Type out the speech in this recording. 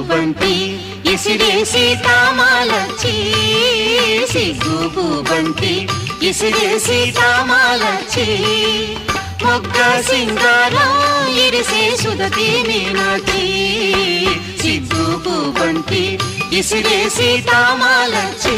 బంతి ఇసిరేసి తామాలచ్చి సిగ్గు బంతి ఇసిరేసి తామాలచ్చి మొగ్గ సింగారం ఇరిసే సుదతి మీనాటి సిగ్గు బంతి ఇసిరేసి తామాలచ్చి